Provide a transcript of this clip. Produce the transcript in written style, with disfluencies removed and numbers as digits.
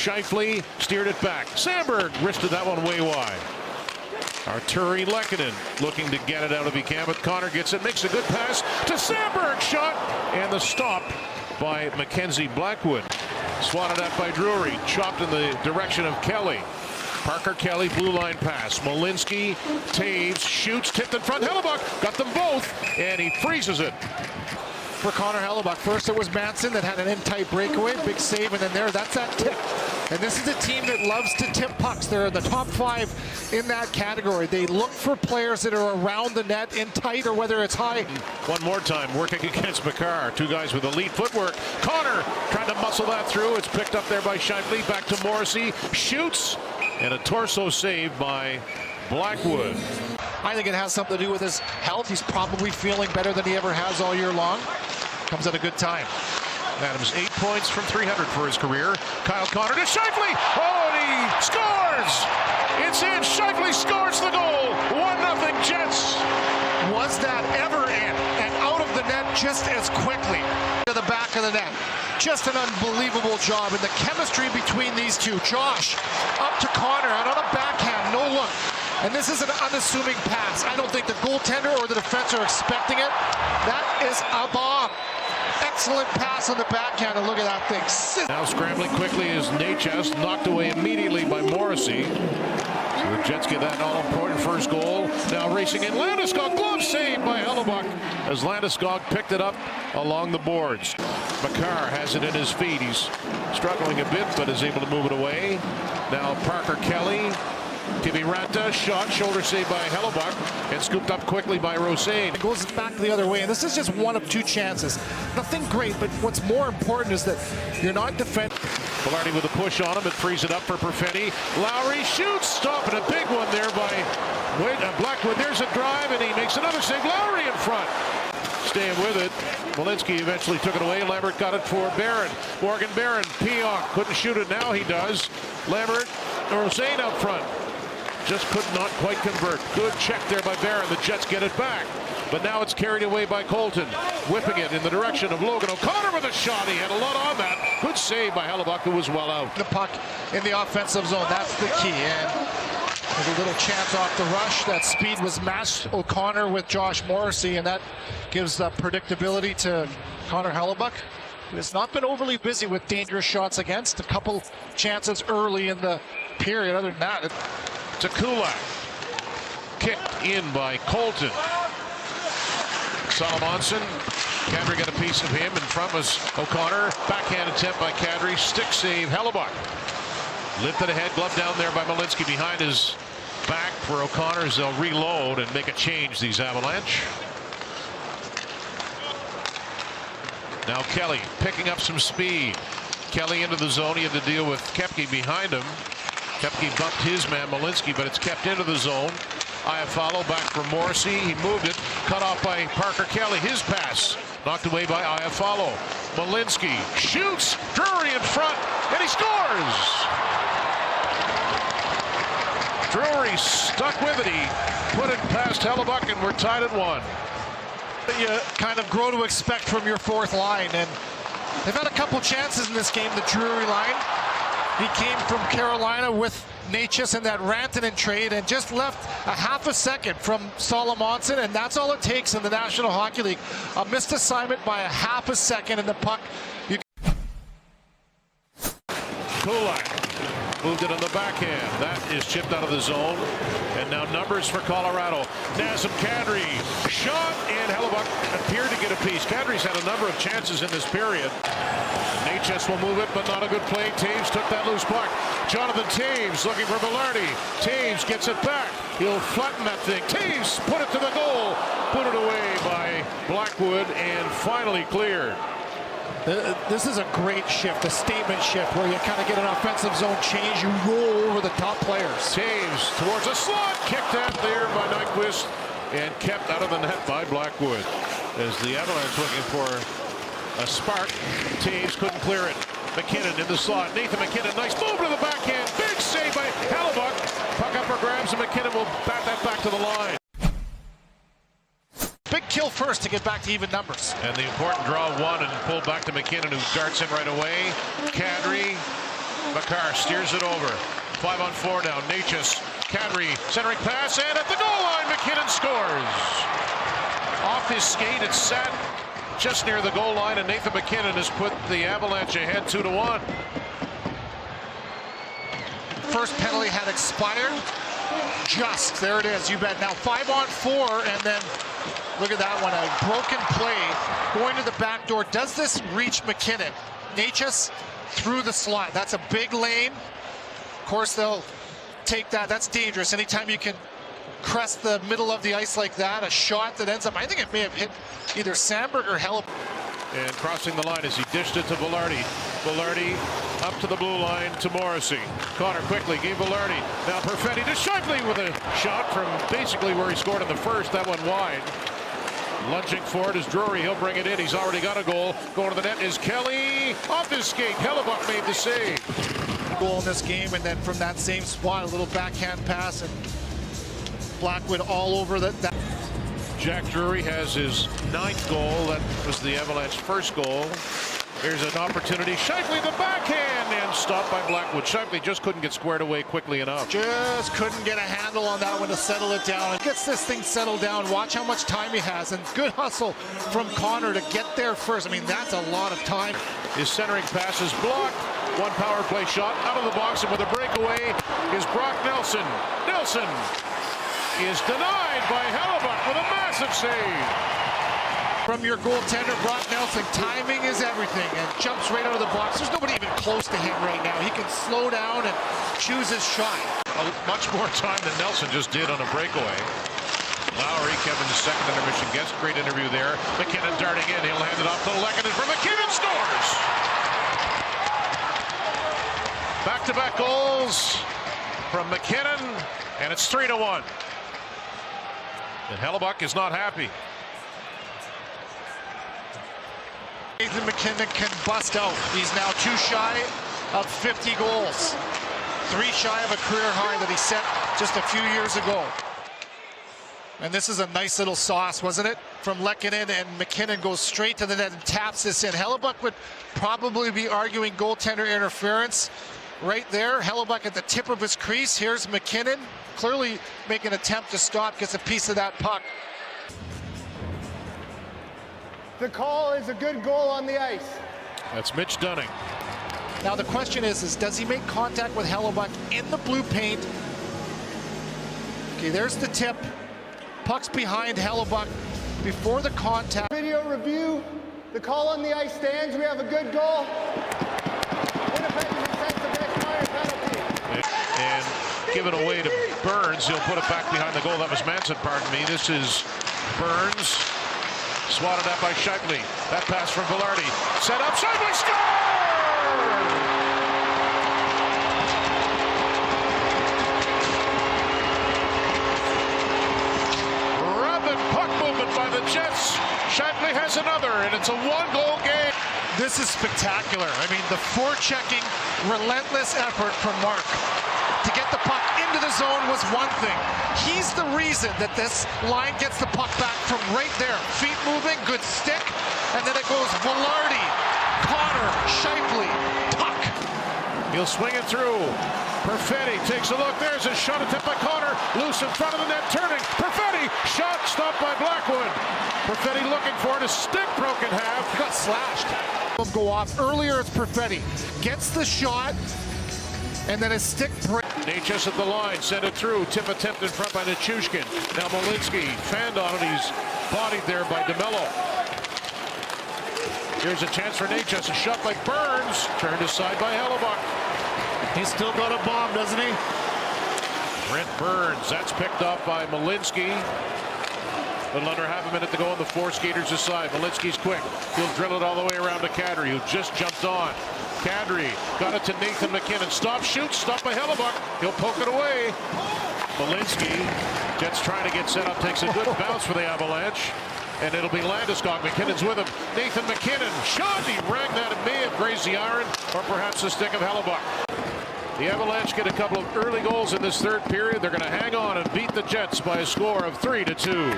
Scheifele steered it back. Sandberg wristed that one way wide. Arturi Lehkonen looking to get it out if he can, but Connor gets it, makes a good pass to Sandberg, shot, and the stop by Mackenzie Blackwood. Swatted at by Drury, chopped in the direction of Kelly. Parker Kelly, blue line pass. Malinsky, Taves, shoots, tipped in front. Hellebuck got them both, and he freezes it. For Connor Hellebuck. First it was Manson that had an in-tight breakaway, big save, and then that's that tip. And this is a team that loves to tip pucks. They're in the top 5 in that category. They look for players that are around the net in tight or whether it's high. One more time, working against McCarr. Two guys with elite footwork. Connor trying to muscle that through. It's picked up there by Scheifele. Back to Morrissey. Shoots, and a torso save by Blackwood. I think it has something to do with his health. He's probably feeling better than he ever has all year long. Comes at a good time. Adams 8 points from 300 for his career. Kyle Connor to Scheifele. Oh, and he scores! It's in. Scheifele scores the goal. 1-0 Jets. Was that ever in and out of the net just as quickly to the back of the net? Just an unbelievable job. And the chemistry between these two. Josh up to Connor and on a backhand, no look. And this is an unassuming pass. I don't think the goaltender or the defense are expecting it. That is a bomb. Excellent pass on the backhand, and look at that thing. Now scrambling quickly is Natchez, knocked away immediately by Morrissey. So the Jets get that all-important first goal. Now racing in Landeskog, glove save by Hellebuck as Landeskog picked it up along the boards. McCarr has it in his feet. He's struggling a bit, but is able to move it away. Now Parker Kelly. Kiviranta, shot, shoulder save by Hellebuck, and scooped up quickly by Rosane. It goes back the other way, and this is just one of 2 chances. Nothing great, but what's more important is that you're not defending. Velarde with a push on him, it frees it up for Perfetti. Lowry shoots, stopping a big one there by Blackwood. There's a drive, and he makes another save. Lowry in front. Staying with it. Malinsky eventually took it away. Lambert got it for Barron. Morgan Barron, Pionk couldn't shoot it. Now he does. Lambert, Rosane up front. Just could not quite convert. Good check there by Barron. The Jets get it back. But now it's carried away by Colton. Whipping it in the direction of Logan O'Connor with a shot. He had a lot on that. Good save by Hellebuck, who was well out. The puck in the offensive zone. That's the key. And there's a little chance off the rush. That speed was matched O'Connor with Josh Morrissey, and that gives predictability to Connor Hellebuck, who has not been overly busy with dangerous shots against. A couple chances early in the period. Other than that, to Kulak. Kicked in by Colton. Salomonson. Kadri got a piece of him. In front was O'Connor. Backhand attempt by Kadri. Stick save Hellebuck. Lifted ahead. Glove down there by Malinsky behind his back for O'Connor as they'll reload and make a change, these Avalanche. Now Kelly picking up some speed. Kelly into the zone. He had to deal with Koepke behind him. Koepke bumped his man, Malinsky, but it's kept into the zone. Iafallo back for Morrissey. He moved it. Cut off by Parker Kelly. His pass knocked away by Iafallo. Malinsky shoots. Drury in front, and he scores! Drury stuck with it. He put it past Hellebuck, and we're tied at 1. You kind of grow to expect from your fourth line, and they've had a couple chances in this game, the Drury line. He came from Carolina with Natchez in that Rantanen trade and just left a half a second from Salomonson, and that's all it takes in the National Hockey League. A missed assignment by a half a second, and the puck. Kulak moved it on the backhand. That is chipped out of the zone. And now numbers for Colorado. Nazem Kadri shot, and Hellebuck appeared to get a piece. Kadri's had a number of chances in this period. Natchez will move it, but not a good play. Taves took that loose puck. Jonathan Taves looking for Velarde. Taves gets it back. He'll flatten that thing. Taves put it to the goal. Put it away by Blackwood, and finally cleared. This is a great shift, a statement shift, where you kind of get an offensive zone change. You roll over the top players. Taves towards a slot. Kicked out there by Nyquist and kept out of the net by Blackwood. As the Avalanche looking for a spark. Taves couldn't clear it. McKinnon in the slot. Nathan McKinnon, nice move to the backhand. Big save by Hellebuck. Puck up for grabs, and McKinnon will bat that back to the line. Big kill first to get back to even numbers. And the important draw one and pulled back to McKinnon, who darts in right away. Kadri Makar steers it over. 5-on-4 now. Natchez, Kadri, centering pass, and at the goal line, McKinnon scores. Off his skate, it's set just near the goal line, and Nathan McKinnon has put the Avalanche ahead 2-1. First penalty had expired. Just, there it is, you bet. Now 5-on-4, and then look at that one, a broken play going to the back door. Does this reach McKinnon? Natchez through the slot. That's a big lane. Of course, they'll take that. That's dangerous. Anytime you can crest the middle of the ice like that, a shot that ends up, I think it may have hit either Sandberg or Hellebuyck. And crossing the line as he dished it to Velarde. Velarde up to the blue line to Morrissey. Connor quickly gave Velarde. Now Perfetti to Shifley with a shot from basically where he scored in the first. That one wide. Lunging for it is Drury. He'll bring it in. He's already got a goal. Going to the net is Kelly. Off his skate. Hellebuyck made the save. Goal in this game, and then from that same spot, a little backhand pass, and Blackwood all over that. Jack Drury has his 9th goal. That was the Avalanche first goal. Here's an opportunity. Shifley the backhand, and stopped by Blackwood. Shifley just couldn't get squared away quickly enough. Just couldn't get a handle on that one to settle it down. Gets this thing settled down. Watch how much time he has, and good hustle from Connor to get there first. I mean, that's a lot of time. His centering pass is blocked. One power play shot out of the box, and with a breakaway is Brock Nelson. Nelson is denied by Hellebuyck with a massive save. From your goaltender, Brock Nelson, timing is everything, and jumps right out of the box. There's nobody even close to him right now. He can slow down and choose his shot. Much more time than Nelson just did on a breakaway. Lowry, Kevin's second intermission guest. Great interview there. McKinnon darting in. He'll hand it off to Lehkonen for McKinnon scores. Back-to-back goals from McKinnon, and it's 3-1. And Hellebuyck is not happy. Nathan McKinnon can bust out. He's now 2 shy of 50 goals. 3 shy of a career high that he set just a few years ago. And this is a nice little sauce, wasn't it? From Lehkonen, and McKinnon goes straight to the net and taps this in. Hellebuyck would probably be arguing goaltender interference right there. Hellebuyck at the tip of his crease. Here's McKinnon, clearly making an attempt to stop, gets a piece of that puck. The call is a good goal on the ice. That's Mitch Dunning. Now the question is does he make contact with Hellebuyck in the blue paint? Okay, there's the tip. Puck's behind Hellebuyck before the contact. Video review. The call on the ice stands. We have a good goal. Winnipeg has the expired penalty. And given away to Burns. He'll put it back behind the goal. That was Manson, pardon me. This is Burns. Swatted at by Shifley. That pass from Velarde. Set up. Shifley scores! By the Jets. Shifley has another, and it's a 1-goal game. This is spectacular. I mean, the forechecking, relentless effort from Mark to get the puck into the zone was one thing. He's the reason that this line gets the puck back from right there. Feet moving, good stick, and then it goes Velarde, Connor, Shifley, puck. He'll swing it through. Perfetti takes a look. There's a shot attempt by Connor. Loose in front of the net, turning. Perfetti, shot stopped by Blackwood. Perfetti looking for it. A stick broke in half. Got slashed. Go off. Earlier it's Perfetti. Gets the shot, and then a stick break. Natchez at the line, sent it through. Tip attempt in front by Nichushkin. Now Malinsky fanned on it. He's bodied there by DeMello. Here's a chance for Natchez. A shot by Burns. Turned aside by Hellebuyck. He's still got a bomb, doesn't he? Brent Burns. That's picked up by Malinsky. Little under half a minute to go on the 4 skaters aside. Malinsky's quick. He'll drill it all the way around to Kadri, who just jumped on. Kadri got it to Nathan McKinnon. Stop, shoot, stopped by Hellebuyck. He'll poke it away. Malinsky, Jets trying to get set up, takes a good bounce for the Avalanche. And it'll be Landeskog. McKinnon's with him. Nathan McKinnon shot. He rang that. It may have grazed the iron, or perhaps the stick of Hellebuyck. The Avalanche get a couple of early goals in this third period. They're going to hang on and beat the Jets by a score of 3-2.